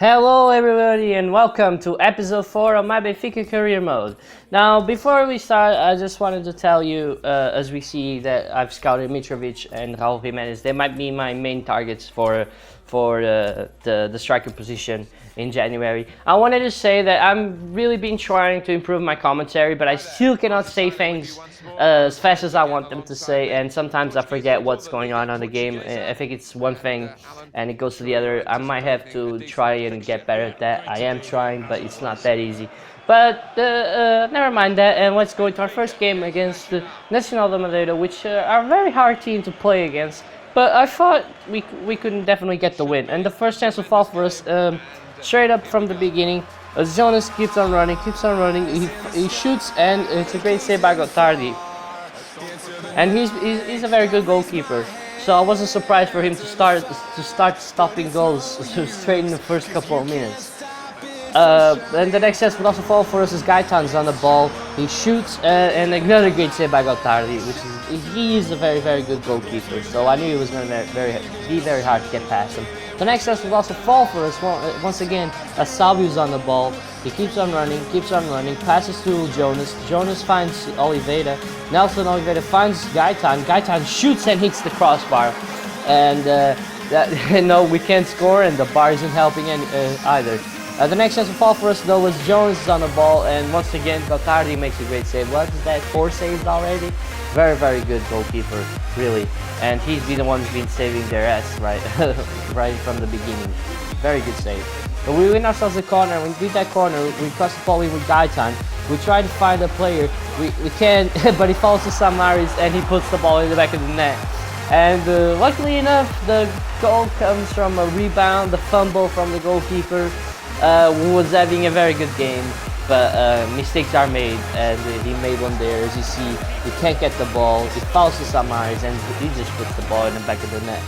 Hello everybody and welcome to episode 4 of my Benfica career mode. Now before we start, I just wanted to tell you, as we see that I've scouted Mitrovic and Raul Jimenez, they might be my main targets for the striker position in January. I wanted to say that I'm really been trying to improve my commentary, but I still cannot say things as fast as I want them to say, and sometimes I forget what's going on the game. I think it's one thing and it goes to the other. I might have to try and get better at that. I am trying, but it's not that easy. But never mind that, and let's go into our first game against Nacional de Madeira, which are a very hard team to play against. But I thought we could definitely get the win, and the first chance will fall for us straight up from the beginning. Jonas keeps on running, he shoots, and it's a great save by Gotardi. And he's a very good goalkeeper, so I wasn't surprised for him to start stopping goals straight in the first couple of minutes. And the next chance would also fall for us as Gaetan's on the ball. He shoots, and another great save by Gotardi, he is a very good goalkeeper. So I knew it was going to be very hard to get past him. The next chance would also fall for us once again as Salvio's on the ball. He keeps on running, passes to Jonas. Jonas finds Oliveira. Nelson Oliveira finds Gaetan. Gaetan shoots and hits the crossbar. And no, we can't score, and the bar isn't helping either. The next chance to fall for us though was Jones on the ball, and once again Gotardi makes a great save. What is that, 4 saves already? Very good goalkeeper, really. And he's been the one who's been saving their ass right from the beginning. Very good save. But we win ourselves a corner. When we beat that corner, we cross the ball in with Gaetan. We try to find a player. We can't, but he falls to Samaris and he puts the ball in the back of the net. And luckily enough, the goal comes from a rebound, the fumble from the goalkeeper. Who was having a very good game, but mistakes are made, and he made one there. As you see, he can't get the ball, he falls to Samaris, and he just puts the ball in the back of the net.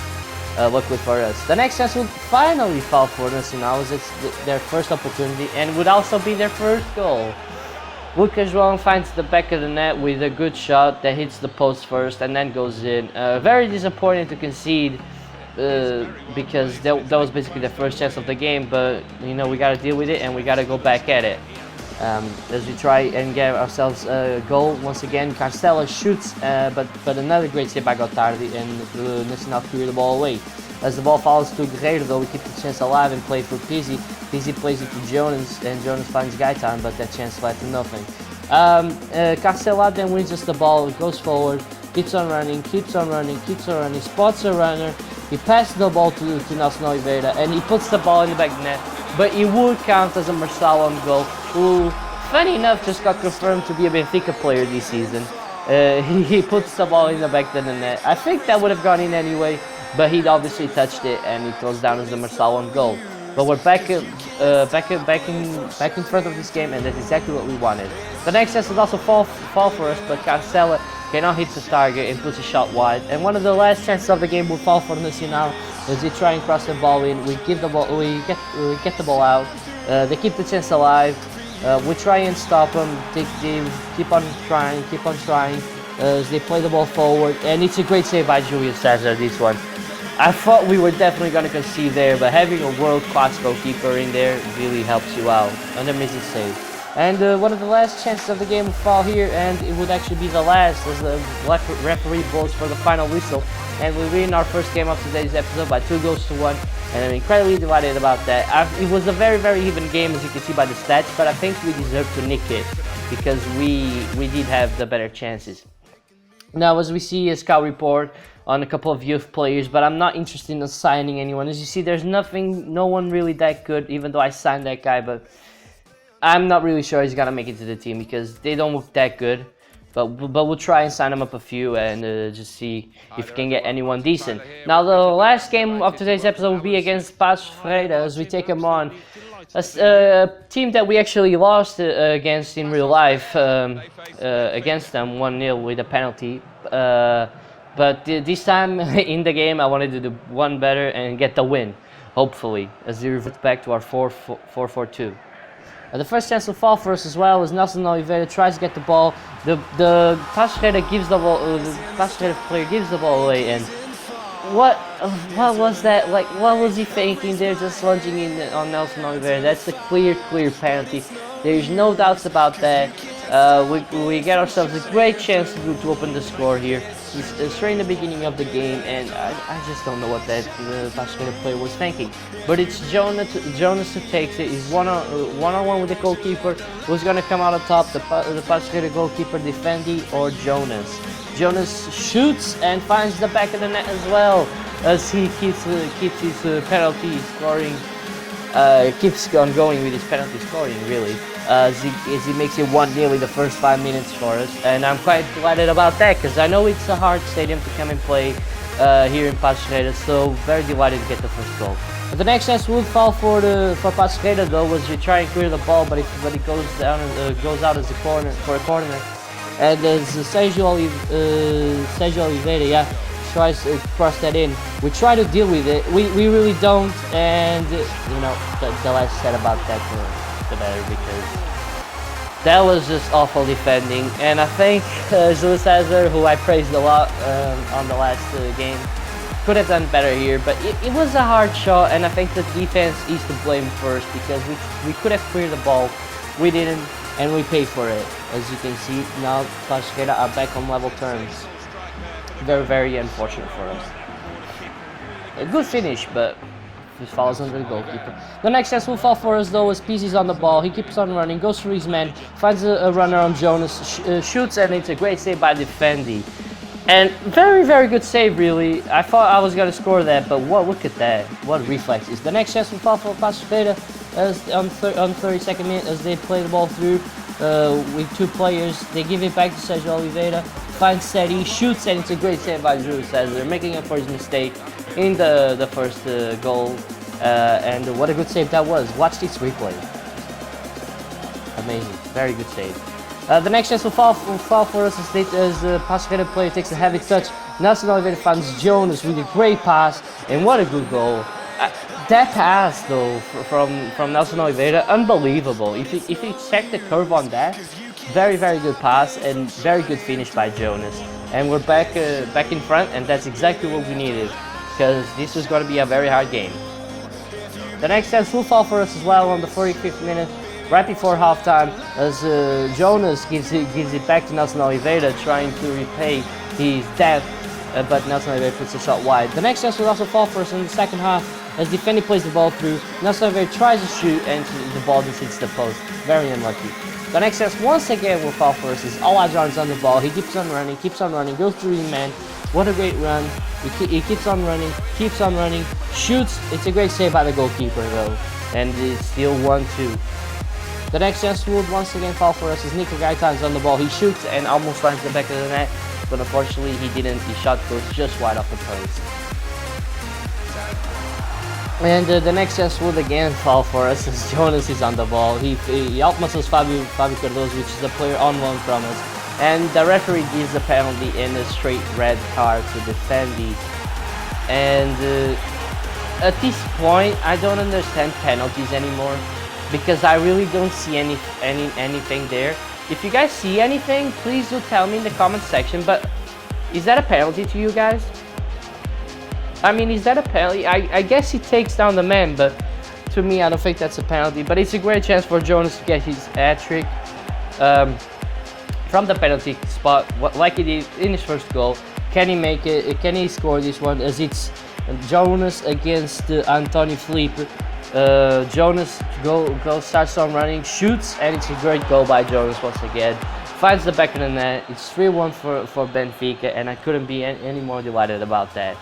Luckily for us. The next chance would finally fall for Nacional, as it's their first opportunity, and would also be their first goal. Lucas João finds the back of the net with a good shot that hits the post first and then goes in. Very disappointing to concede. Because that was basically the first chance of the game, but you know, we gotta deal with it and we gotta go back at it as we try and get ourselves a goal. Once again, Carcela shoots, but another great save by Gotardi, and Nacional clear the ball away. As the ball follows to Guerreiro though, we keep the chance alive and play for Pizzi. Pizzi plays it to Jonas, and Jonas finds Gaetan, but that chance led to nothing. Carcela then wins us the ball, goes forward, keeps on running, spots a runner. He passes the ball to Nelson Oliveira, and he puts the ball in the back of the net, but it would count as a Marçal on goal, who, funny enough, just got confirmed to be a Benfica player this season. He puts the ball in the back of the net. I think that would have gone in anyway, but he'd obviously touched it, and it goes down as a Marçal on goal. But we're back in front of this game, and that's exactly what we wanted. The next chance would also fall for us, but Carcela cannot hit the target and puts a shot wide. And one of the last chances of the game will fall for Nacional as they try and cross the ball in. We get the ball out. They keep the chance alive. We try and stop them. They keep on trying as they play the ball forward. And it's a great save by Julio Cesar, this one. I thought we were definitely going to concede there, but having a world-class goalkeeper in there really helps you out. An amazing save. And one of the last chances of the game will fall here, and it would actually be the last as the referee blows for the final whistle. And we win our first game of today's episode by 2-1, and I'm incredibly delighted about that. It was a very even game, as you can see by the stats, but I think we deserve to nick it because we did have the better chances. Now, as we see a scout report on a couple of youth players, but I'm not interested in signing anyone. As you see, there's no one really that good, even though I signed that guy, but I'm not really sure he's gonna make it to the team because they don't look that good. But we'll try and sign him up a few and just see if we can get anyone decent. Now the last game of today's episode will be against Passos Ferreira as we take him on. A team that we actually lost against in real life, against them 1-0 with a penalty. But this time in the game I wanted to do one better and get the win, hopefully, as we revert back to our 4-4-2. The first chance will fall for us as well as Nelson Oliveira tries to get the ball. The Passos Ferreira gives the ball. The Passos Ferreira player gives the ball away, and what was that? Like, what was he thinking? They're just lunging in on Nelson Oliveira. That's a clear penalty. There's no doubts about that. We get ourselves a great chance to open the score here. It's straight in the beginning of the game, and I just don't know what that Barcelona player was thinking. But it's Jonas who takes it. He's one-on-one with the goalkeeper. Who's gonna come out on top? The Barcelona goalkeeper defending or Jonas? Jonas shoots and finds the back of the net as well, as he keeps his penalty scoring. Keeps on going with his penalty scoring, really, as he makes it 1-0 in the first 5 minutes for us, and I'm quite delighted about that because I know it's a hard stadium to come and play here in Passos, so very delighted to get the first goal. But the next chance would fall for Passos though, was to try and clear the ball, but it goes down, goes out as a corner for a corner, and as Sergio Oliveira, yeah, tries to cross that in. We try to deal with it. We really don't, and you know, the less said about that, the better, because that was just awful defending. And I think Julio Cesar, who I praised a lot on the last game, could have done better here. But it was a hard shot, and I think the defense is to blame first, because we could have cleared the ball. We didn't, and we paid for it. As you can see, now Passos are back on level terms. Very unfortunate for us. A good finish, but it falls under the goalkeeper. The next chance will fall for us though, as Pizzi's on the ball. He keeps on running, goes through his man, finds a runner on Jonas, shoots, and it's a great save by Defendi. And very good save, really. I thought I was gonna score that, but look at that. What reflexes. The next chance will fall for Passos as on 32nd minute, as they play the ball through with two players. They give it back to Sergio Oliveira. Finds Seti, shoots, and it's a great save by Julio Cesar, making up for his mistake in the first goal. And what a good save that was. Watch this replay. Amazing. Very good save. The next chance will fall for us as the Passos player takes a heavy touch. Nelson Oliveira finds Jonas with a great pass, and what a good goal. That pass though from Nelson Oliveira, unbelievable. If you check the curve on that, very good pass and very good finish by Jonas. And we're back in front, and that's exactly what we needed, because this was going to be a very hard game. The next chance will fall for us as well on the 45th minute, right before halftime, as Jonas gives it back to Nelson Oliveira, trying to repay his debt, but Nelson Oliveira puts a shot wide. The next chance will also fall for us in the second half, as Defendi plays the ball through. Nelson Oliveira tries to shoot, and the ball just hits the post. Very unlucky. The next chance once again will fall for us as Alajon's on the ball. He keeps on running, goes through his man. What a great run. He keeps on running, shoots. It's a great save by the goalkeeper though, and it's still 1-2. The next chance would once again fall for us as Nico Gaetan's on the ball. He shoots and almost finds the back of the net, but unfortunately he didn't. His shot goes just wide off the post. And the next chance would again fall for us as Jonas is on the ball. He outmuscles Fabio Cardoso, which is a player on loan from us. And the referee gives a penalty and a straight red card to Defendi. And at this point, I don't understand penalties anymore, because I really don't see anything there. If you guys see anything, please do tell me in the comment section. But is that a penalty to you guys? I mean, is that a penalty? I guess he takes down the man, but to me, I don't think that's a penalty. But it's a great chance for Jonas to get his hat-trick from the penalty spot, like he did in his first goal. Can he make it? Can he score this one? As it's Jonas against Antonio Felipe. Jonas starts on running, shoots, and it's a great goal by Jonas once again. Finds the back of the net. It's 3-1 for Benfica, and I couldn't be any more delighted about that.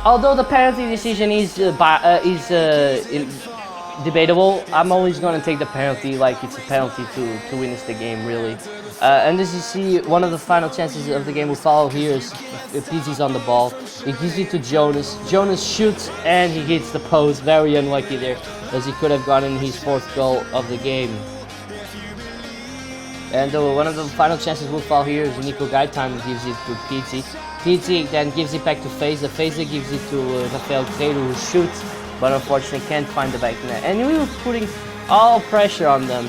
Although the penalty decision is debatable, I'm always going to take the penalty like it's a penalty to win us the game, really. And as you see, one of the final chances of the game will follow here is Pizzi's on the ball. He gives it to Jonas. Jonas shoots and he hits the post. Very unlucky there, as he could have gotten his fourth goal of the game. And one of the final chances will fall here is Nico Gaetan gives it to Pizzi. Pizzi then gives it back to Feza. Feza gives it to Rafael Guerreiro, who shoots, but unfortunately can't find the back net. And we were putting all pressure on them,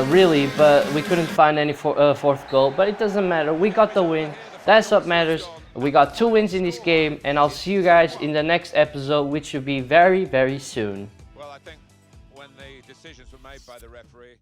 really, but we couldn't find any fourth goal. But it doesn't matter. We got the win. That's what matters. We got 2 wins in this game, and I'll see you guys in the next episode, which should be very, very soon. Well, I think when the decisions were made by the referee,